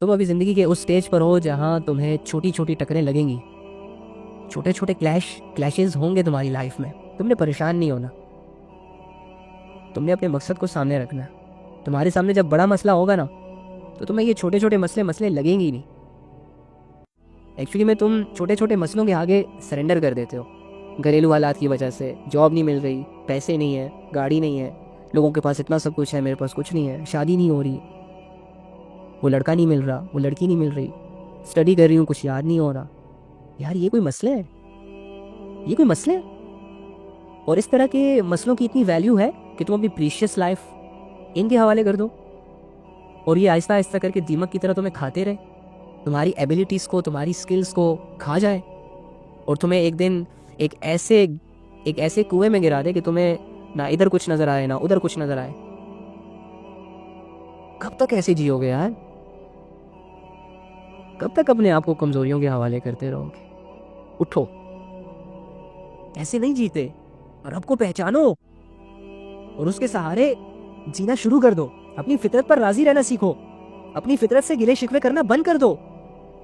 تم ابھی زندگی کے اس سٹیج پر ہو جہاں تمہیں چھوٹی چھوٹی ٹکریں لگیں گی، چھوٹے چھوٹے کلیشز ہوں گے تمہاری لائف میں. تم نے پریشان نہیں ہونا، تم نے اپنے مقصد کو سامنے رکھنا ہے. تمہارے سامنے جب بڑا مسئلہ ہوگا نا تو تمہیں یہ چھوٹے چھوٹے مسئلے لگیں گی نہیں. ایکچولی میں تم چھوٹے چھوٹے مسئلوں کے آگے سرنڈر کر دیتے ہو. گھریلو حالات کی وجہ سے جاب نہیں مل رہی، پیسے نہیں ہے، گاڑی نہیں ہے، لوگوں کے پاس اتنا سب کچھ ہے، میرے پاس کچھ نہیں ہے، شادی نہیں ہو رہی، وہ لڑکا نہیں مل رہا، وہ لڑکی نہیں مل رہی، اسٹڈی کر رہی ہوں کچھ یاد نہیں ہو رہا. یار یہ کوئی مسئلہ ہے؟ یہ کوئی مسئلہ ہے؟ اور اس طرح کے مسئلوں کی اتنی ویلیو ہے کہ تم اپنی پریشیس لائف ان کے حوالے کر دو اور یہ آہستہ آہستہ کر کے دیمک کی طرح تمہیں کھاتے رہے، تمہاری ایبیلٹیز کو، تمہاری سکلز کو کھا جائے اور تمہیں ایک دن ایک ایسے کنویں میں گرا دے کہ تمہیں نہ ادھر کچھ نظر آئے نہ ادھر کچھ نظر آئے. کب تک ایسے جیو گے یار؟ کب تک اپنے آپ کو کمزوریوں کے حوالے کرتے رہو گے؟ اٹھو، ایسے نہیں جیتے. رب کو پہچانو اور اس کے سہارے جینا شروع کر دو. اپنی فطرت پر راضی رہنا سیکھو، اپنی فطرت سے گلے شکوے کرنا بند کر دو.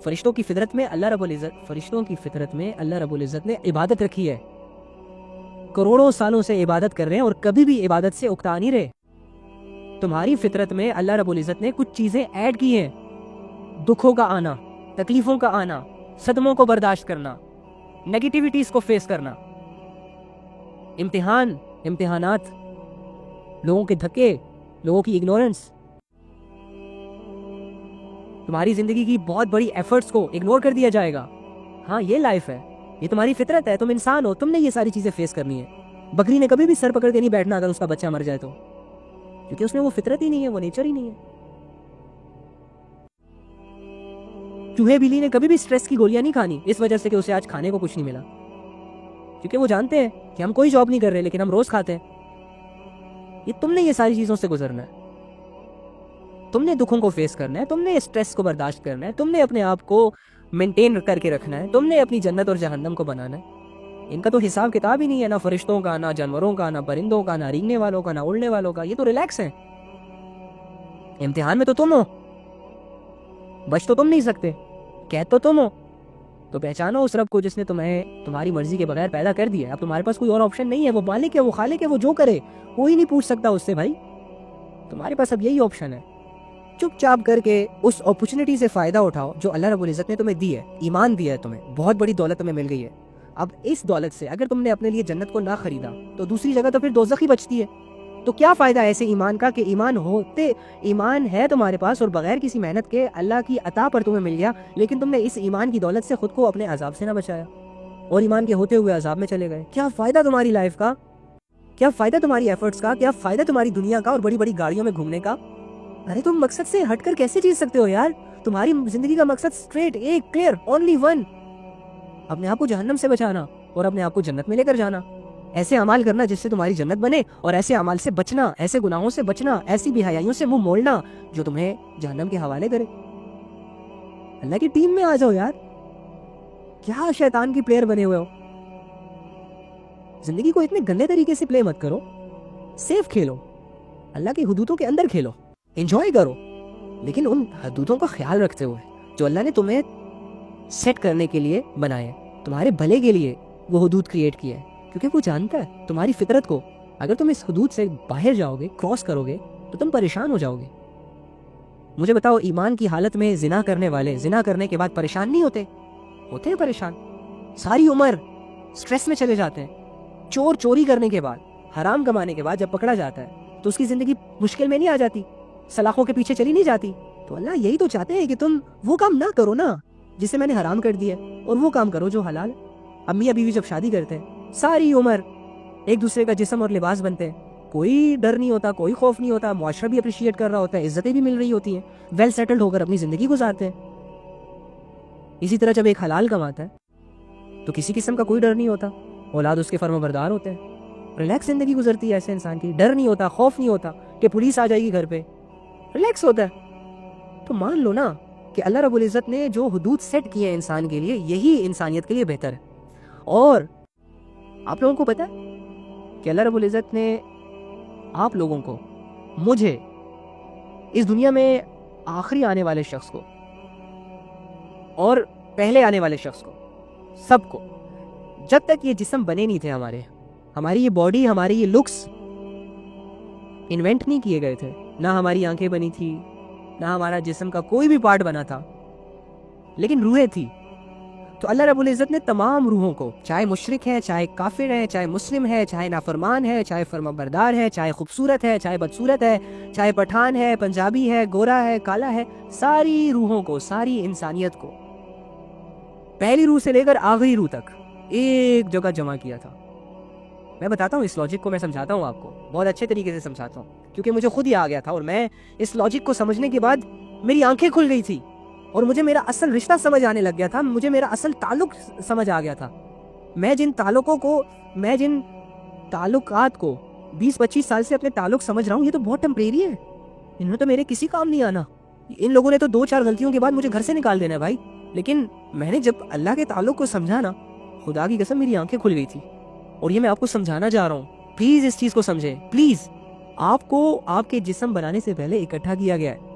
فرشتوں کی فطرت میں اللہ رب العزت نے عبادت رکھی ہے. کروڑوں سالوں سے عبادت کر رہے ہیں اور کبھی بھی عبادت سے اکتا نہیں رہے. تمہاری فطرت میں اللہ رب العزت نے کچھ چیزیں ایڈ کی ہیں: دکھوں کا آنا، تکلیفوں کا آنا، صدموں کو برداشت کرنا، نیگیٹیویٹیز کو فیس کرنا، امتحانات، لوگوں کے دھکے، لوگوں کی اگنورنس. تمہاری زندگی کی بہت بڑی ایفرٹس کو اگنور کر دیا جائے گا. ہاں یہ لائف ہے، یہ تمہاری فطرت ہے، تم انسان ہو، تم نے یہ ساری چیزیں فیس کرنی ہے. بکری نے کبھی بھی سر پکڑ کے نہیں بیٹھنا اگر اس کا بچہ مر جائے تو، کیونکہ اس میں وہ فطرت ہی نہیں ہے، وہ نیچر ہی نہیں ہے. چوہے بلی نے کبھی بھی سٹریس کی گولیاں نہیں کھانی اس وجہ سے کہ اسے آج کھانے کو کچھ نہیں ملا، کیونکہ وہ جانتے ہیں کہ ہم کوئی جاب نہیں کر رہے لیکن ہم روز کھاتے ہیں. تم نے یہ ساری چیزوں سے گزرنا ہے، تم نے دکھوں کو فیس کرنا ہے، تم نے اسٹریس کو برداشت کرنا ہے، تم نے اپنے آپ کو مینٹین کر کے رکھنا ہے، تم نے اپنی جنت اور جہنم کو بنانا ہے. ان کا تو حساب کتاب ہی نہیں ہے، نہ فرشتوں کا، نہ جانوروں کا، نہ پرندوں کا، نہ رینگنے والوں کا، نہ اڑنے والوں کا. یہ تو ریلیکس ہیں. امتحان میں تو تم ہو، بچ تو تم نہیں سکتے، قید تو تم ہو. تو پہچانو اس رب کو جس نے تمہیں تمہاری مرضی کے بغیر پیدا کر دیا ہے. اب تمہارے پاس کوئی اور آپشن نہیں ہے. وہ مالک ہے، وہ خالق ہے، وہ جو کرے کوئی نہیں پوچھ سکتا اس سے. بھائی تمہارے پاس اب یہی آپشن ہے، چپ چاپ کر کے اس اپرچونٹی سے فائدہ اٹھاؤ جو اللہ رب العزت نے تمہیں دی ہے. ایمان دیا ہے تمہیں، بہت بڑی دولت تمہیں مل گئی ہے. اب اس دولت سے اگر تم نے اپنے لیے جنت کو نہ خریدا تو دوسری جگہ تو پھر دوزخ ہی بچتی ہے. تو کیا فائدہ ایسے ایمان کا کہ ایمان ہے تمہارے پاس اور بغیر کسی محنت کے اللہ کی عطا پر تمہیں مل گیا، لیکن تم نے اس ایمان کی دولت سے خود کو اپنے عذاب سے نہ بچایا اور ایمان کے ہوتے ہوئے عذاب میں چلے گئے. کیا فائدہ تمہاری لائف کا؟ کیا فائدہ تمہاری ایفرٹس کا؟ کیا فائدہ تمہاری دنیا کا اور بڑی بڑی گاڑیوں میں گھومنے کا؟ ارے تم مقصد سے ہٹ کر کیسے جیت سکتے ہو یار؟ تمہاری زندگی کا مقصد اسٹریٹ، ایک، کلیئر، اونلی ون: اپنے آپ کو جہنم سے بچانا اور اپنے آپ کو جنت میں لے کر جانا. ایسے اعمال کرنا جس سے تمہاری جنت بنے اور ایسے اعمال سے بچنا، ایسے گناہوں سے بچنا، ایسی بے حیائیوں سے منہ موڑنا جو تمہیں جہنم کے حوالے کرے. اللہ کی ٹیم میں آ جاؤ یار. کیا شیطان کی پلیئر بنے ہوئے ہو؟ زندگی کو اتنے گندے طریقے سے پلے مت کرو. سیف کھیلو، اللہ کی حدودوں کے اندر کھیلو، انجوائے کرو، لیکن ان حدودوں کا خیال رکھتے ہوئے جو اللہ نے تمہیں سیٹ کرنے کے لیے بنائے، تمہارے بھلے کے لیے وہ حدود کریٹ کیے، کیونکہ وہ جانتا ہے تمہاری فطرت کو. اگر تم اس حدود سے باہر جاؤ گے، کراس کرو گے، تو تم پریشان ہو جاؤ گے. مجھے بتاؤ، ایمان کی حالت میں زنا کرنے والے زنا کرنے کے بعد پریشان نہیں ہوتے ہیں پریشان. ساری عمر سٹریس میں چلے جاتے ہیں. چور چوری کرنے کے بعد، حرام کمانے کے بعد جب پکڑا جاتا ہے تو اس کی زندگی مشکل میں نہیں آ جاتی، سلاخوں کے پیچھے چلی نہیں جاتی. تو اللہ یہی تو چاہتے ہیں کہ تم وہ کام نہ کرو نا جسے میں نے حرام کر دیا، اور وہ کام کرو جو حلال. امی بیوی جب شادی کرتے ہیں، ساری عمر ایک دوسرے کا جسم اور لباس بنتے ہیں، کوئی ڈر نہیں ہوتا، کوئی خوف نہیں ہوتا، معاشرہ بھی اپریشیٹ کر رہا ہوتا ہے، عزتیں بھی مل رہی ہوتی ہیں، ویل سیٹلڈ ہو کر اپنی زندگی گزارتے ہیں. اسی طرح جب ایک حلال کماتا ہے تو کسی قسم کا کوئی ڈر نہیں ہوتا، اولاد اس کے فرما بردار ہوتے ہیں، ریلیکس زندگی گزرتی ہے ایسے انسان کی. ڈر نہیں ہوتا، خوف نہیں ہوتا کہ پولیس آ جائے گی گھر پہ، ریلیکس ہوتا ہے. تو مان لو نا کہ اللہ رب العزت نے جو حدود سیٹ کیے ہیں انسان کے لیے، یہی انسانیت کے لیے بہتر ہے. اور آپ لوگوں کو پتہ ہے کہ اللہ رب العزت نے آپ لوگوں کو، مجھے، اس دنیا میں آخری آنے والے شخص کو اور پہلے آنے والے شخص کو، سب کو. جب تک یہ جسم بنے نہیں تھے ہماری یہ باڈی، ہماری یہ لکس انوینٹ نہیں کیے گئے تھے، نہ ہماری آنکھیں بنی تھی، نہ ہمارا جسم کا کوئی بھی پارٹ بنا تھا، لیکن روحیں تھی. تو اللہ رب العزت نے تمام روحوں کو، چاہے مشرک ہے، چاہے کافر ہے، چاہے مسلم ہے، چاہے نافرمان ہے، چاہے فرمانبردار ہے، چاہے خوبصورت ہے، چاہے بدصورت ہے، چاہے پٹھان ہے، پنجابی ہے، گورا ہے، کالا ہے، ساری روحوں کو، ساری انسانیت کو پہلی روح سے لے کر آخری روح تک ایک جگہ جمع کیا تھا. میں بتاتا ہوں اس لاجک کو، میں سمجھاتا ہوں آپ کو بہت اچھے طریقے سے سمجھاتا ہوں، کیونکہ مجھے خود ہی آ گیا تھا، اور میں اس لاجک کو سمجھنے کے بعد میری آنکھیں کھل گئی تھی، اور مجھے میرا اصل رشتہ سمجھ آنے لگ گیا تھا، مجھے میرا اصل تعلق سمجھ آ گیا تھا. میں جن تعلقات کو 20-25 سال سے اپنے تعلق سمجھ رہا ہوں، یہ تو بہت ٹیمپریری ہے، انہوں تو میرے کسی کام نہیں آنا. ان لوگوں نے تو 2-4 غلطیوں کے بعد مجھے گھر سے نکال دینا ہے بھائی. لیکن میں نے جب اللہ کے تعلق کو سمجھا نا، خدا کی قسم میری آنکھیں کھل گئی تھی. اور یہ میں آپ کو سمجھانا چاہ رہا ہوں، پلیز اس چیز کو سمجھیں. پلیز، آپ کو آپ کے جسم بنانے سے پہلے اکٹھا کیا گیا ہے،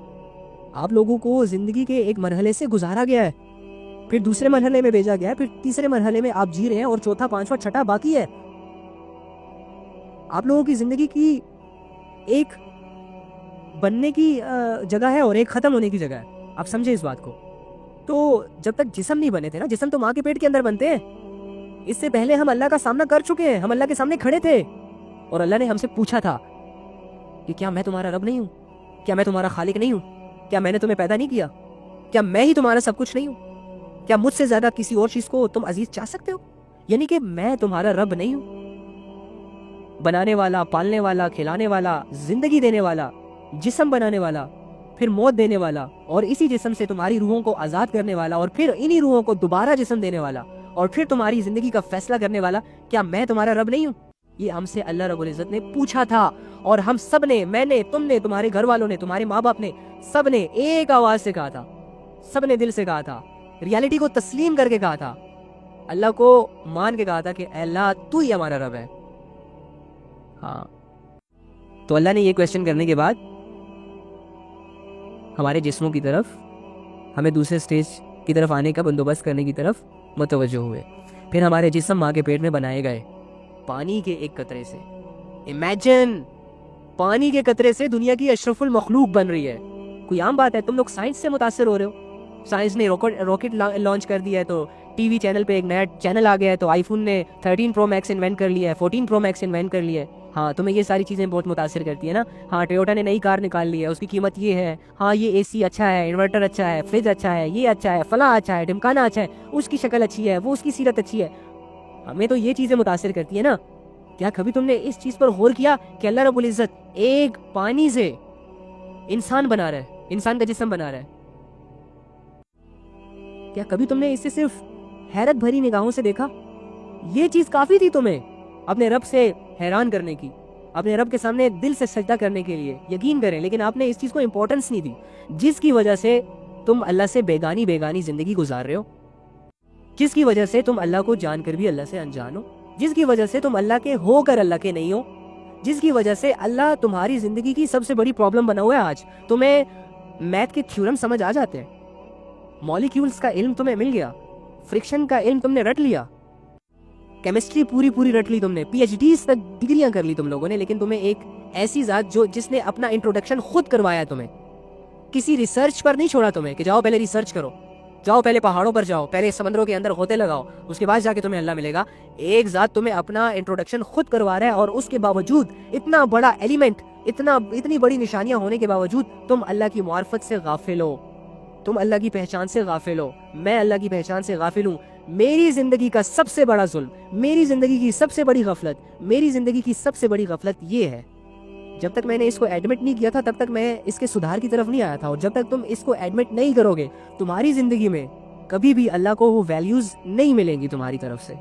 آپ لوگوں کو زندگی کے ایک مرحلے سے گزارا گیا ہے، پھر دوسرے مرحلے میں بھیجا گیا ہے، پھر تیسرے مرحلے میں آپ جی رہے ہیں، اور چوتھا، پانچواں، چھٹا باقی ہے. آپ لوگوں کی زندگی کی ایک بننے کی جگہ ہے اور ایک ختم ہونے کی جگہ ہے. آپ سمجھیں اس بات کو. تو جب تک جسم نہیں بنے تھے نا، جسم تو ماں کے پیٹ کے اندر بنتے ہیں، اس سے پہلے ہم اللہ کا سامنا کر چکے ہیں، ہم اللہ کے سامنے کھڑے تھے، اور اللہ نے ہم سے پوچھا تھا کہ کیا میں تمہارا رب نہیں ہوں؟ کیا میں تمہارا خالق نہیں ہوں؟ کیا میں نے تمہیں پیدا نہیں کیا؟ کیا میں ہی تمہارا سب کچھ نہیں ہوں؟ کیا مجھ سے زیادہ کسی اور چیز کو تم عزیز چاہ سکتے ہو؟ یعنی کہ میں تمہارا رب نہیں ہوں؟ بنانے والا، پالنے والا، کھلانے والا، زندگی دینے والا، جسم بنانے والا، پھر موت دینے والا، اور اسی جسم سے تمہاری روحوں کو آزاد کرنے والا، اور پھر انہی روحوں کو دوبارہ جسم دینے والا، اور پھر تمہاری زندگی کا فیصلہ کرنے والا، کیا میں تمہارا رب نہیں ہوں؟ یہ ہم سے اللہ رب العزت نے پوچھا تھا، اور ہم سب نے، میں نے، تم نے، تمہارے گھر والوں نے، تمہارے ماں باپ نے، سب نے ایک آواز سے کہا تھا، سب نے دل سے کہا تھا، ریالٹی کو تسلیم کر کے کہا تھا، اللہ کو مان کے کہا تھا کہ اے اللہ تو ہی ہمارا رب ہے. ہاں، تو اللہ نے یہ کویسچن کرنے کے بعد ہمارے جسموں کی طرف، ہمیں دوسرے سٹیج کی طرف آنے کا بندوبست کرنے کی طرف متوجہ ہوئے. پھر ہمارے جسم ماں کے پیٹ میں بنائے گئے پانی کے ایک قطرے سے. امیجن، پانی کے قطرے سے دنیا کی اشرف المخلوق بن رہی ہے. کوئی عام بات ہے؟ تم لوگ سائنس سے متاثر ہو رہے ہو، سائنس نے راکٹ لانچ کر دیا ہے، تو ٹی وی چینل پہ ایک نیا چینل آ گیا ہے، تو آئی فون نے 13 پرو میکس انوینٹ کر لیا ہے، 14 پرو میکس انوینٹ کر لیا ہے. ہاں، تمہیں یہ ساری چیزیں بہت متاثر کرتی ہے نا. ہاں، ٹویوٹا نے نئی کار نکال لی ہے، اس کی قیمت یہ ہے. ہاں، یہ اے سی اچھا ہے، انورٹر اچھا ہے، فریج اچھا ہے، یہ اچھا ہے، فلاں اچھا ہے، ڈمکانا اچھا ہے، اس کی شکل اچھی ہے، وہ اس کی سیرت اچھی ہے. ہمیں تو یہ چیزیں متاثر کرتی ہیں نا. کیا کبھی تم نے اس چیز پر غور کیا کہ اللہ رب العزت ایک پانی سے انسان بنا رہا ہے، انسان کا جسم بنا رہا ہے؟ کیا کبھی تم نے اسے صرف حیرت بھری نگاہوں سے دیکھا؟ یہ چیز کافی تھی تمہیں اپنے رب سے حیران کرنے کی، اپنے رب کے سامنے دل سے سجدہ کرنے کے لیے. یقین کریں، لیکن آپ نے اس چیز کو امپورٹنس نہیں دی، جس کی وجہ سے تم اللہ سے بیگانی زندگی گزار رہے ہو، جس کی وجہ سے تم اللہ کو جان کر بھی اللہ سے انجان ہو، جس کی وجہ سے تم اللہ کے ہو کر اللہ کے نہیں ہو، جس کی وجہ سے اللہ تمہاری زندگی کی سب سے بڑی پرابلم بنا ہوا ہے. آج تمہیں میتھ کے تھیورم سمجھ آ جاتے ہیں، مالیکیولز کا علم تمہیں مل گیا، فرکشن کا علم تم نے رٹ لیا، کیمسٹری پوری رٹ لی تم نے، پی ایچ ڈیز تک ڈگریاں کر لی تم لوگوں نے. لیکن تمہیں ایک ایسی ذات جس نے اپنا انٹروڈکشن خود کروایا، تمہیں کسی ریسرچ پر نہیں چھوڑا، تمہیں کہ جاؤ پہلے ریسرچ کرو، جاؤ پہلے پہاڑوں پر جاؤ، پہلے سمندروں کے اندر غوطے لگاؤ، اس کے بعد جا کے تمہیں اللہ ملے گا. ایک ذات تمہیں اپنا انٹروڈکشن خود کروا رہا ہے، اور اس کے باوجود اتنا بڑا ایلیمنٹ، اتنی بڑی نشانیاں ہونے کے باوجود تم اللہ کی معرفت سے غافل ہو، تم اللہ کی پہچان سے غافل ہو. میں اللہ کی پہچان سے غافل ہوں. میری زندگی کا سب سے بڑا ظلم، میری زندگی کی سب سے بڑی غفلت، میری زندگی کی سب سے بڑی غفلت یہ ہے، جب تک میں نے اس کو ایڈمٹ نہیں کیا تھا تب تک میں اس کے سدھار کی طرف نہیں آیا تھا. اور جب تک تم اس کو ایڈمٹ نہیں کرو گے، تمہاری زندگی میں کبھی بھی اللہ کو وہ ویلیوز نہیں ملیں گی تمہاری طرف سے.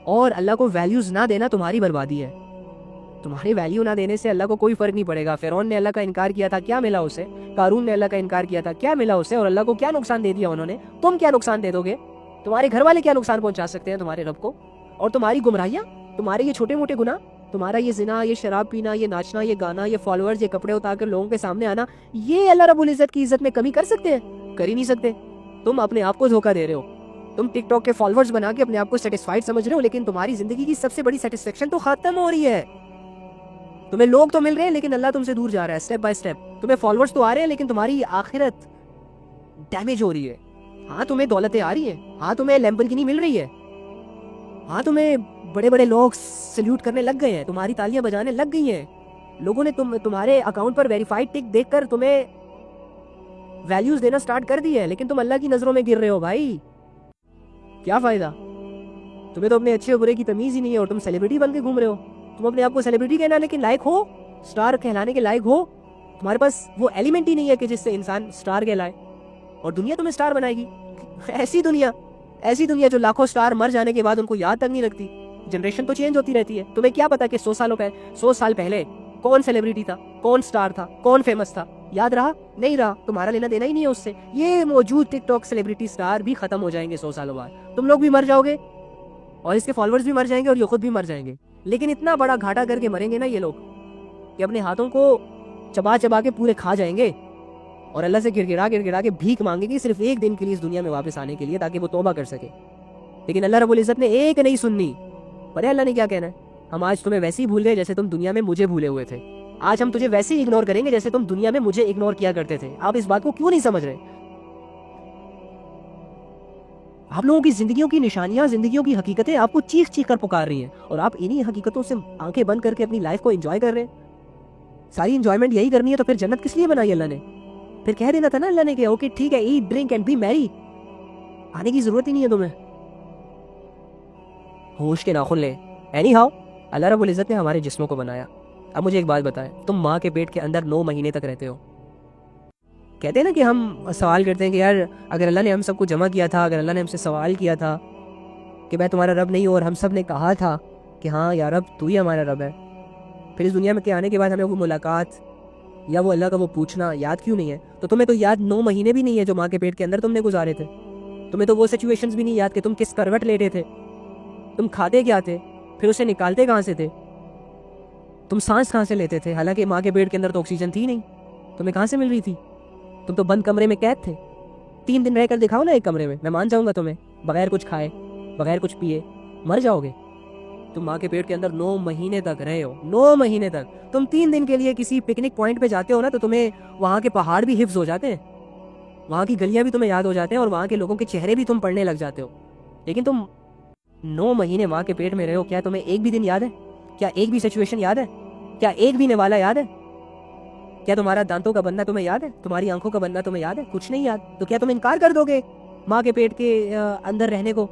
اور اللہ کو ویلیوز نہ دینا تمہاری بربادی ہے. تمہاری ویلیو نہ دینے سے اللہ کو کوئی فرق نہیں پڑے گا. فرعون نے اللہ کا انکار کیا تھا، کیا ملا اسے؟ قارون نے اللہ کا انکار کیا تھا، کیا ملا اسے؟ اور اللہ کو کیا نقصان دے دیا انہوں نے؟ تم کیا نقصان دے دو گے؟ تمہارے گھر والے کیا نقصان پہنچا سکتے ہیں تمہارے رب کو؟ اور تمہاری گمراہیاں، تمہارے یہ چھوٹے موٹے گناہ، تمہارا یہ زنا، یہ شراب پینا، یہ ناچنا، یہ گانا، یہ فالوورز، یہ کپڑے اتار کر لوگوں کے سامنے آنا، یہ اللہ رب العزت کی عزت میں کمی کر سکتے ہیں؟ کر ہی نہیں سکتے. تم اپنے آپ کو دھوکہ دے رہے ہو. تم ٹک ٹاک کے فالوورز بنا کے اپنے آپ کو سیٹسفائڈ سمجھ رہے ہو, لیکن تمہاری زندگی کی سب سے بڑی سیٹسفیکشن تو ختم ہو رہی ہے. تمہیں لوگ تو مل رہے ہیں لیکن اللہ تم سے دور جا رہا ہے اسٹیپ بائی اسٹیپ. تمہیں فالوورز تو آ رہے ہیں لیکن تمہاری آخرت ڈیمیج ہو رہی ہے. ہاں تمہیں دولتیں آ رہی ہیں, ہاں تمہیں لیمبورگینی مل رہی ہے, ہاں تمہیں بڑے بڑے لوگ سلیوٹ کرنے لگ گئے ہیں, تمہاری تالیاں بجانے لگ گئی ہیں, لوگوں نے تمہارے اکاؤنٹ پر ویریفائڈ ٹک دیکھ کر تمہیں ویلیوز دینا سٹارٹ کر دی ہے, لیکن تم اللہ کی نظروں میں گر رہے ہو بھائی. کیا فائدہ؟ تمہیں تو اپنے اچھے اور برے کی تمیز ہی نہیں ہے اور تم سیلیبریٹی بن کے گھوم رہے ہو. تم اپنے آپ کو سیلیبریٹی کہلانے کے لائق ہو, سٹار کہلانے کے لائق ہو. تمہارے پاس وہ ایلیمنٹ ہی نہیں ہے کہ جس سے انسان سٹار کہلائے, اور دنیا تمہیں سٹار بنائے گی. ایسی دنیا جو لاکھوں سٹار مر جانے کے بعد ان کو یاد تک نہیں رکھتی. جنریشن تو چینج ہوتی رہتی ہے. تمہیں کیا پتا کہ 100 سال پہلے کون سیلیبریٹی تھا, کون سٹار تھا, کون فیمس تھا؟ یاد رہا؟ نہیں رہا. تمہارا لینا دینا ہی نہیں ہے اس سے. یہ موجود ٹک ٹاک سیلیبریٹی سٹار بھی ختم ہو جائیں گے 100 سالوں بعد. تم لوگ بھی مر جاؤ گے اور اس کے فالوورز بھی مر جائیں گے اور یہ خود بھی مر جائیں گے. لیکن اتنا بڑا گھاٹا کر کے مریں گے نا یہ لوگ کہ اپنے ہاتھوں کو چبا چبا کے پورے کھا جائیں گے اور اللہ سے گر گرا کے بھیک مانگیں گے صرف ایک دن کے لیے اس دنیا میں واپس آنے کے لیے, تاکہ وہ توبہ کر سکے. لیکن اللہ رب العزت نے ایک نہیں سننی. پتہ ہے اللہ نے کیا کہنا ہے؟ ہم آج تمہیں ویسے ہی بھول گئے جیسے تم دنیا میں مجھے بھولے ہوئے تھے. آج ہم تجھے ویسے ہی اگنور کریں گے جیسے تم دنیا میں مجھے اگنور کیا کرتے تھے. آپ اس بات کو کیوں نہیں سمجھ رہے؟ آپ لوگوں کی زندگیوں کی نشانیاں, زندگیوں کی حقیقتیں آپ کو چیخ چیخ کر پکار رہی ہیں, اور آپ انہی حقیقتوں سے آنکھیں بند کر کے اپنی لائف کو انجوائے کر رہے ہیں. ساری انجوائمنٹ یہی کرنی ہے تو پھر جنت کس لیے بنائی اللہ نے؟ پھر کہہ دینا تھا نا اللہ نے کہ اوکے ٹھیک ہے, ایٹ ڈرنک اینڈ بی میری. آنے کی ضرورت ہی نہیں ہے تمہیں. ہوش کے ناخن لے. اینی ہاؤ اللہ رب العزت نے ہمارے جسموں کو بنایا. اب مجھے ایک بات بتائیں, تم ماں کے پیٹ کے اندر 9 مہینے تک رہتے ہو. کہتے ہیں نا کہ ہم سوال کرتے ہیں کہ یار اگر اللہ نے ہم سب کو جمع کیا تھا, اگر اللہ نے ہم سے سوال کیا تھا کہ میں تمہارا رب نہیں ہوں, اور ہم سب نے کہا تھا کہ ہاں یا رب تو ہی ہمارا رب ہے, پھر اس دنیا میں کے آنے کے بعد ہمیں وہ ملاقات یا وہ اللہ کا وہ پوچھنا یاد کیوں نہیں ہے؟ تو تمہیں تو یاد 9 مہینے بھی نہیں ہے جو ماں کے پیٹ کے اندر تم نے گزارے تھے. تمہیں تو وہ سچویشنز بھی نہیں یاد کہ تم کس کروٹ لیٹے تھے, تم کھاتے کیا تھے, پھر اسے نکالتے کہاں سے تھے, تم سانس کہاں سے لیتے تھے. حالانکہ ماں کے پیٹ کے اندر تو آکسیجن تھی نہیں, تمہیں کہاں سے مل رہی تھی؟ تم تو بند کمرے میں قید تھے. 3 دن رہ کر دکھاؤ نا ایک کمرے میں مان جاؤں گا تمہیں. بغیر کچھ کھائے, بغیر کچھ پیے مر جاؤ گے. تم ماں کے پیٹ کے اندر 9 مہینے تک رہے ہو. 9 مہینے تک. تم 3 دن کے لیے کسی پکنک پوائنٹ پہ جاتے ہو نا تو تمہیں وہاں کے پہاڑ بھی حفظ ہو جاتے ہیں, وہاں کی گلیاں بھی تمہیں یاد ہو جاتے ہیں, اور وہاں کے لوگوں کے چہرے بھی تم پڑھنے لگ جاتے ہو. لیکن تم 9 مہینے ماں کے پیٹ میں رہے ہو. کیا تمہیں ایک بھی دن یاد ہے؟ کیا ایک بھی سچویشن یاد ہے؟ کیا ایک بھی نوالا یاد ہے؟ کیا تمہارا دانتوں کا بننا تمہیں یاد ہے؟ تمہاری آنکھوں کا بننا تمہیں یاد ہے؟ کچھ نہیں یاد. تو کیا تم انکار کر دو گے ماں کے پیٹ کے اندر رہنے کو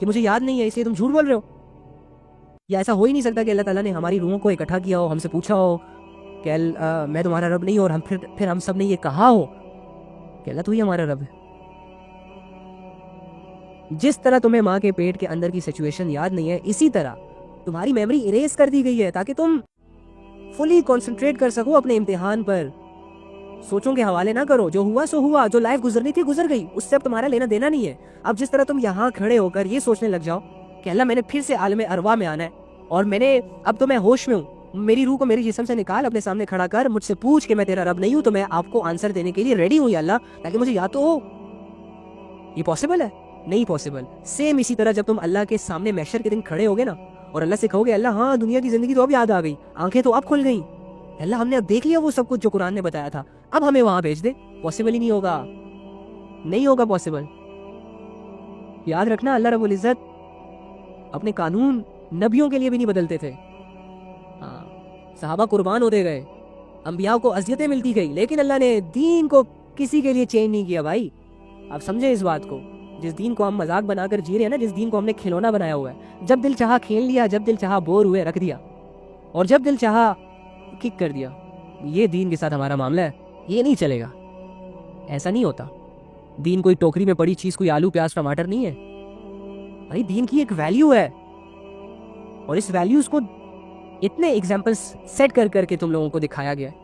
کہ مجھے یاد نہیں ہے اس لیے تم جھوٹ بول رہے ہو؟ یا ایسا ہو ہی نہیں سکتا کہ اللہ تعالیٰ نے ہماری روحوں کو اکٹھا کیا ہو, ہم سے پوچھا ہو کہ میں تمہارا رب نہیں ہوں, اور پھر ہم سب نے یہ کہا ہو کہ اللہ تو ہی ہمارا رب ہے. جس طرح تمہیں ماں کے پیٹ کے اندر کی سچویشن یاد نہیں ہے, اسی طرح تمہاری میموری اریز کر دی گئی ہے تاکہ تم فلی کنسنٹریٹ کر سکو اپنے امتحان پر. سوچوں کے حوالے نہ کرو. جو ہوا سو ہوا, جو لائف گزرنی تھی گزر گئی, اس سے اب تمہارا لینا دینا نہیں ہے. اب جس طرح تم یہاں کھڑے ہو کر یہ سوچنے لگ جاؤ کہ اللہ میں نے پھر سے عالم ارواح میں آنا ہے, اور اب تو میں ہوش میں ہوں, میری روح کو میری جسم سے نکال, اپنے سامنے کھڑا کر, مجھ سے پوچھ کہ میں تیرا رب نہیں ہوں تو میں آپ کو آنسر دینے کے لیے ریڈی ہوں یا اللہ, تاکہ مجھے یاد تو ہو. یہ پاسبل ہے؟ نہیں پاسبل. سیم اسی طرح جب تم اللہ کے سامنے محشر کے دن کھڑے ہوگے نا اور اللہ سے کہو گے اللہ ہاں دنیا کی زندگی تو اب یاد آ گئی, آنکھیں تو اب کھل گئیں, اللہ ہم نے اب دیکھ لیا وہ سب کچھ جو قرآن نے بتایا تھا, اب ہمیں وہاں بھیج دے. پاسبل ہی نہیں ہوگا, نہیں ہوگا پاسبل. یاد رکھنا اللہ رب العزت اپنے قانون نبیوں کے لیے بھی نہیں بدلتے تھے. صحابہ قربان ہوتے گئے, انبیاء کو اذیتیں ملتی گئی, لیکن اللہ نے دین کو کسی کے لیے چینج نہیں کیا بھائی. آپ سمجھیں اس بات کو. جس دین کو ہم مذاق بنا کر جی رہے ہیں نا, جس دین کو ہم نے کھلونا بنایا ہوا ہے, جب دل چاہا کھیل لیا, جب دل چاہا بور ہوئے رکھ دیا, اور جب دل چاہا کک کر دیا. یہ دین کے ساتھ ہمارا معاملہ ہے, یہ نہیں چلے گا, ایسا نہیں ہوتا. دین کوئی ٹوکری میں پڑی چیز, کوئی آلو پیاز ٹماٹر نہیں ہے بھائی. دین کی ایک ویلیو ہے, اور اس ویلیوز کو اتنے ایگزامپلس سیٹ کر کر کے تم لوگوں کو دکھایا گیا ہے.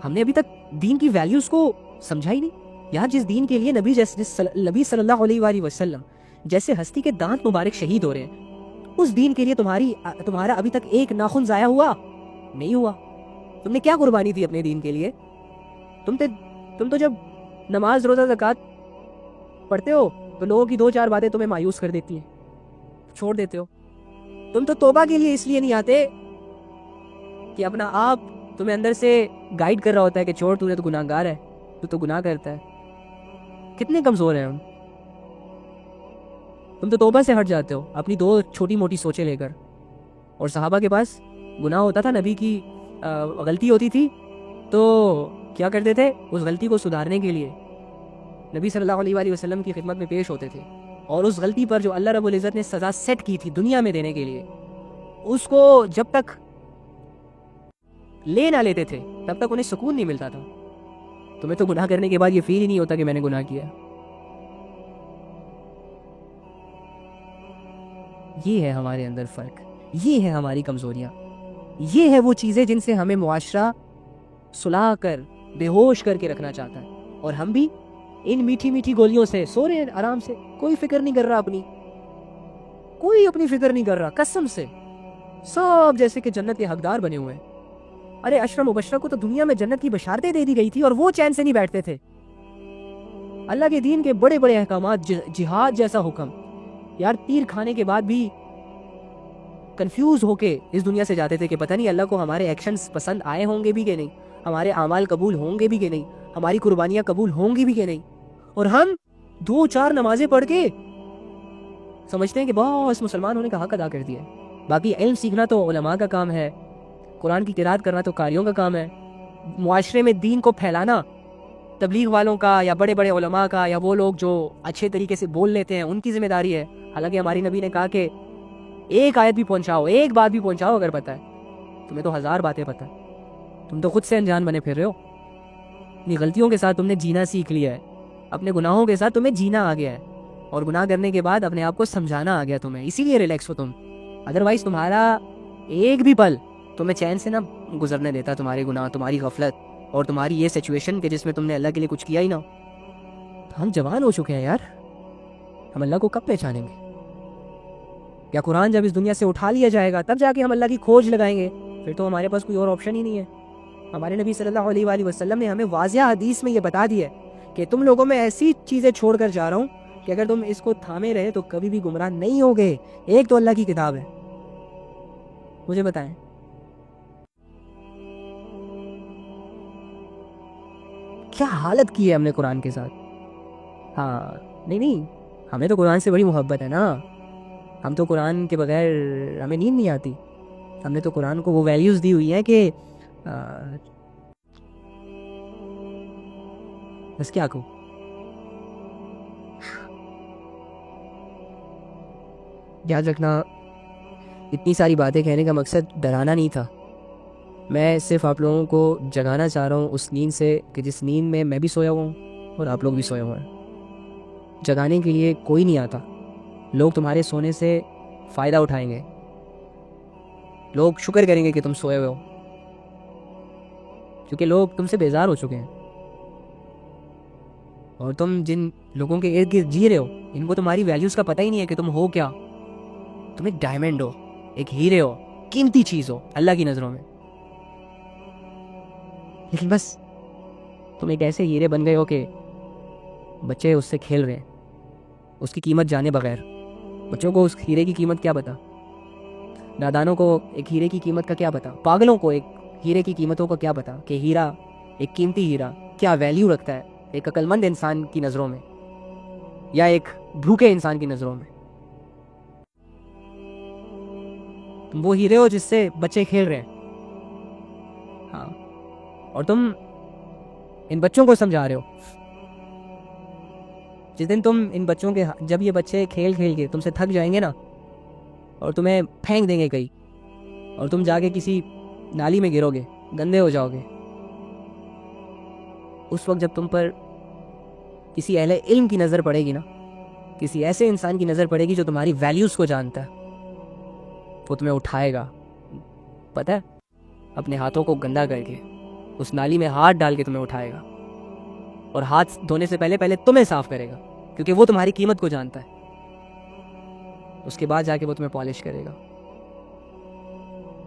ہم نے ابھی تک دین کی ویلیوز کو سمجھا ہی نہیں. یہاں جس دین کے لیے نبی صلی اللہ علیہ وآلہ وسلم جیسے ہستی کے دانت مبارک شہید ہو رہے ہیں, اس دین کے لیے تمہارا ابھی تک ایک ناخن ضائع ہوا نہیں ہوا. تم نے کیا قربانی دی اپنے دین کے لیے؟ تم تو جب نماز روزہ زکوٰۃ پڑھتے ہو تو لوگوں کی 2-4 باتیں تمہیں مایوس کر دیتی ہیں, چھوڑ دیتے ہو. تم تو توبہ کے لیے اس لیے نہیں آتے کہ اپنا آپ تمہیں اندر سے گائیڈ کر رہا ہوتا ہے کہ چھوڑ, تو گناہ گار ہے, تو گناہ کرتا ہے. کتنے کمزور ہیں ہم. تم تو توبہ سے ہٹ جاتے ہو اپنی 2 چھوٹی موٹی سوچیں لے کر. اور صحابہ کے پاس گناہ ہوتا تھا, نبی کی غلطی ہوتی تھی تو کیا کرتے تھے, اس غلطی کو سدھارنے کے لیے نبی صلی اللہ علیہ وآلہ وسلم کی خدمت میں پیش ہوتے تھے, اور اس غلطی پر جو اللہ رب العزت نے سزا سیٹ کی تھی دنیا میں دینے کے لیے, اس کو جب تک لے نہ لیتے تھے تب تک انہیں سکون نہیں ملتا تھا. تمہیں تو گناہ کرنے کے بعد یہ فیل ہی نہیں ہوتا کہ میں نے گناہ کیا. یہ ہے ہمارے اندر فرق, یہ ہے ہماری کمزوریاں, یہ ہے وہ چیزیں جن سے ہمیں معاشرہ سلا کر بے ہوش کر کے رکھنا چاہتا ہے, اور ہم بھی ان میٹھی میٹھی گولیوں سے سو رہے ہیں آرام سے. کوئی فکر نہیں کر رہا اپنی, کوئی اپنی فکر نہیں کر رہا, قسم سے سب جیسے کہ جنت کے حقدار بنے ہوئے ہیں. ارے اشرا مبشرہ کو تو دنیا میں جنت کی بشارتیں دے دی گئی تھی اور وہ چین سے نہیں بیٹھتے تھے. اللہ کے دین کے بڑے بڑے احکامات, جہاد جیسا حکم, یار تیر کھانے کے بعد بھی کنفیوز ہو کے اس دنیا سے جاتے تھے کہ پتہ نہیں اللہ کو ہمارے ایکشنز پسند آئے ہوں گے بھی کہ نہیں, ہمارے اعمال قبول ہوں گے بھی کہ نہیں, ہماری قربانیاں قبول ہوں گی بھی کہ نہیں. اور ہم 2-4 نمازیں پڑھ کے سمجھتے ہیں کہ بس مسلمان ہونے کا حق ادا کر دیا. باقی علم سیکھنا تو علماء کا کام ہے, قرآن کی قرات کرنا تو قاریوں کا کام ہے, معاشرے میں دین کو پھیلانا تبلیغ والوں کا یا بڑے بڑے علماء کا یا وہ لوگ جو اچھے طریقے سے بول لیتے ہیں ان کی ذمہ داری ہے. حالانکہ ہماری نبی نے کہا کہ ایک آیت بھی پہنچاؤ, ایک بات بھی پہنچاؤ اگر پتہ ہے, تمہیں تو 1000 باتیں پتہ ہے. تم تو خود سے انجان بنے پھر رہے ہو. اپنی غلطیوں کے ساتھ تم نے جینا سیکھ لیا ہے, اپنے گناہوں کے ساتھ تمہیں جینا آ گیا ہے, اور گناہ کرنے کے بعد اپنے آپ کو سمجھانا آ گیا تمہیں, اسی لیے ریلیکس ہو تم. ادروائز تمہارا ایک بھی پل تمہیں چین سے نہ گزرنے دیتا تمہارے گناہ, تمہاری غفلت اور تمہاری یہ سچویشن کہ جس میں تم نے اللہ کے لیے کچھ کیا ہی نہ. تو ہم جوان ہو چکے ہیں یار, ہم اللہ کو کب پہچانیں گے؟ کیا قرآن جب اس دنیا سے اٹھا لیا جائے گا تب جا کے ہم اللہ کی کھوج لگائیں گے؟ پھر تو ہمارے پاس کوئی اور آپشن ہی نہیں ہے. ہمارے نبی صلی اللہ علیہ وآلہ وسلم نے ہمیں واضح حدیث میں یہ بتا دیا ہے کہ تم لوگوں میں ایسی چیزیں چھوڑ کر جا رہا ہوں کہ اگر تم اس کو تھامے رہے تو کبھی بھی گمراہ نہیں ہوگے. ایک تو اللہ کی کتاب ہے. مجھے بتائیں کیا حالت کی ہے ہم نے قرآن کے ساتھ. ہاں نہیں, ہمیں تو قرآن سے بڑی محبت ہے نا. ہم تو قرآن کے بغیر ہمیں نیند نہیں آتی. ہم نے تو قرآن کو وہ ویلیوز دی ہوئی ہیں کہ بس کیا کہوں. یاد رکھنا, اتنی ساری باتیں کہنے کا مقصد ڈرانا نہیں تھا. میں صرف آپ لوگوں کو جگانا چاہ رہا ہوں اس نیند سے کہ جس نیند میں میں بھی سویا ہوا ہوں اور آپ لوگ بھی سوئے ہوئے ہیں. جگانے کے لیے کوئی نہیں آتا. لوگ تمہارے سونے سے فائدہ اٹھائیں گے, لوگ شکر کریں گے کہ تم سوئے ہوئے ہو, کیونکہ لوگ تم سے بیزار ہو چکے ہیں. اور تم جن لوگوں کے ارد گرد جی رہے ہو ان کو تمہاری ویلیوز کا پتہ ہی نہیں ہے کہ تم ہو کیا. تم ایک ڈائمنڈ ہو, ایک ہیرے ہو, قیمتی چیز ہو اللہ کی نظروں میں. لیکن بس تم ایک ایسے ہیرے بن گئے ہو کہ بچے اس سے کھیل رہے ہیں اس کی قیمت جانے بغیر. بچوں کو اس ہیرے کی قیمت کیا پتا, نادانوں کو ایک ہیرے کی قیمت کا کیا پتا, پاگلوں کو ایک ہیرے کی قیمتوں کا کیا پتا کہ ہیرا, ایک قیمتی ہیرا کیا ویلیو رکھتا ہے ایک عقل مند انسان کی نظروں میں یا ایک بھوکے انسان کی نظروں میں. تم وہ ہیرے ہو جس سے بچے کھیل رہے ہیں. ہاں, اور تم ان بچوں کو سمجھا رہے ہو. جس دن تم ان بچوں کے, جب یہ بچے کھیل کھیل کے تم سے تھک جائیں گے نا اور تمہیں پھینک دیں گے کہیں, اور تم جا کے کسی نالی میں گرو گے, گندے ہو جاؤ گے, اس وقت جب تم پر کسی اہل علم کی نظر پڑے گی نا, کسی ایسے انسان کی نظر پڑے گی جو تمہاری ویلیوز کو جانتا ہے, وہ تمہیں اٹھائے گا, پتہ ہے, اپنے ہاتھوں کو گندا کر کے اس نالی میں ہاتھ ڈال کے تمہیں اٹھائے گا, اور ہاتھ دھونے سے پہلے تمہیں صاف کرے گا کیونکہ وہ تمہاری قیمت کو جانتا ہے. اس کے بعد جا کے وہ تمہیں پالش کرے گا,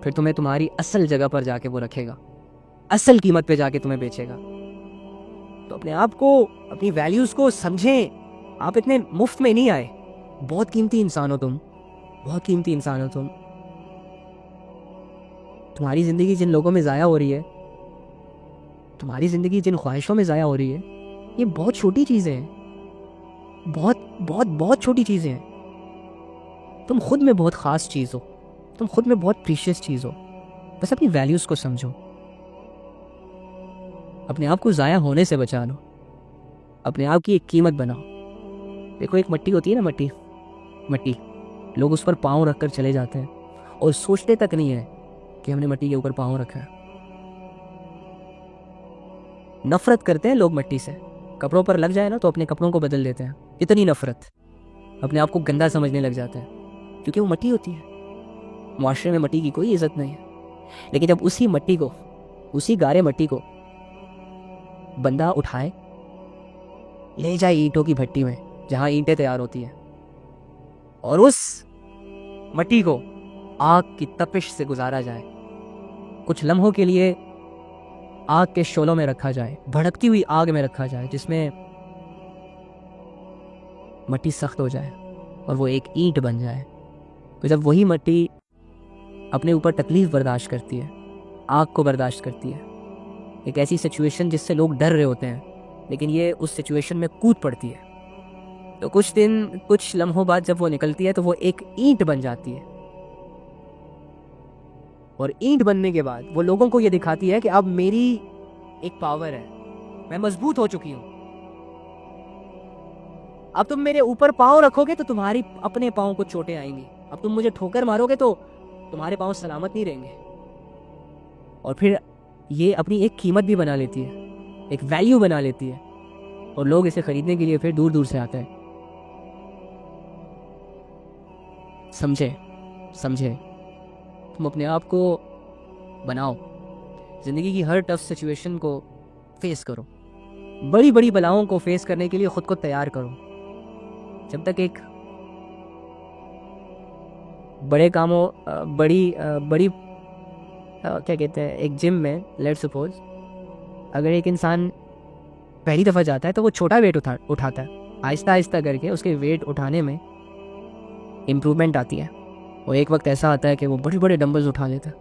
پھر تمہیں تمہاری اصل جگہ پر جا کے وہ رکھے گا, اصل قیمت پہ جا کے تمہیں بیچے گا. تو اپنے آپ کو, اپنی ویلیوز کو سمجھیں آپ اتنے مفت میں نہیں آئے. بہت قیمتی انسان ہو تم, بہت قیمتی انسان ہو تم. تمہاری زندگی جن لوگوں میں ضائع ہو رہی ہے, تمہاری زندگی جن خواہشوں میں ضائع ہو رہی ہے, یہ بہت چھوٹی چیزیں ہیں, بہت بہت بہت چھوٹی چیزیں ہیں. تم خود میں بہت خاص چیز ہو, تم خود میں بہت پریشیس چیز ہو. بس اپنی ویلیوز کو سمجھو, اپنے آپ کو ضائع ہونے سے بچا لو, اپنے آپ کی ایک قیمت بناؤ. دیکھو ایک مٹی ہوتی ہے نا, مٹی لوگ اس پر پاؤں رکھ کر چلے جاتے ہیں اور سوچتے تک نہیں ہے کہ ہم نے مٹی کے اوپر پاؤں رکھا ہے. نفرت کرتے ہیں لوگ مٹی سے, کپڑوں پر لگ جائے نا تو اپنے کپڑوں کو بدل دیتے ہیں. اتنی نفرت, اپنے آپ کو گندا سمجھنے لگ جاتے ہیں کیونکہ وہ مٹی ہوتی ہے. معاشرے میں مٹی کی کوئی عزت نہیں ہے. لیکن جب اسی مٹی کو, اسی گارے مٹی کو بندہ اٹھائے, لے جائے اینٹوں کی بھٹی میں جہاں اینٹیں تیار ہوتی ہیں, اور اس مٹی کو آگ کی تپش سے گزارا جائے, کچھ لمحوں کے لیے آگ کے شعلوں میں رکھا جائے, بھڑکتی ہوئی آگ میں رکھا جائے جس میں مٹی سخت ہو جائے اور وہ ایک اینٹ بن جائے. تو جب وہی مٹی اپنے اوپر تکلیف برداشت کرتی ہے, آگ کو برداشت کرتی ہے, ایک ایسی سچویشن جس سے لوگ ڈر رہے ہوتے ہیں, لیکن یہ اس سچویشن میں کود پڑتی ہے, تو کچھ دن, کچھ لمحوں بعد جب وہ نکلتی ہے تو وہ ایک اینٹ بن جاتی ہے. اور اینٹ بننے کے بعد وہ لوگوں کو یہ دکھاتی ہے کہ اب میری ایک پاور ہے, میں مضبوط ہو چکی ہوں. اب تم میرے اوپر پاؤں رکھو گے تو تمہاری اپنے پاؤں کو چوٹیں آئیں گی. اب تم مجھے ٹھوکر مارو گے تو تمہارے پاؤں سلامت نہیں رہیں گے. اور پھر یہ اپنی ایک قیمت بھی بنا لیتی ہے, ایک ویلیو بنا لیتی ہے, اور لوگ اسے خریدنے کے لیے پھر دور دور سے آتے ہیں. سمجھے تم اپنے آپ کو بناؤ, زندگی کی ہر ٹف سچویشن کو فیس کرو, بڑی بڑی بلاؤں کو فیس کرنے کے لیے خود کو تیار کرو. جب تک ایک بڑے کاموں, بڑی کیا کہتے ہیں, ایک جم میں لیٹ سپوز اگر ایک انسان پہلی دفعہ جاتا ہے تو وہ چھوٹا ویٹ اٹھاتا ہے, آہستہ آہستہ کر کے اس کے ویٹ اٹھانے میں امپرومنٹ آتی ہے. اور ایک وقت ایسا آتا ہے کہ وہ بڑے بڑے ڈمبلز اٹھا لیتا ہے.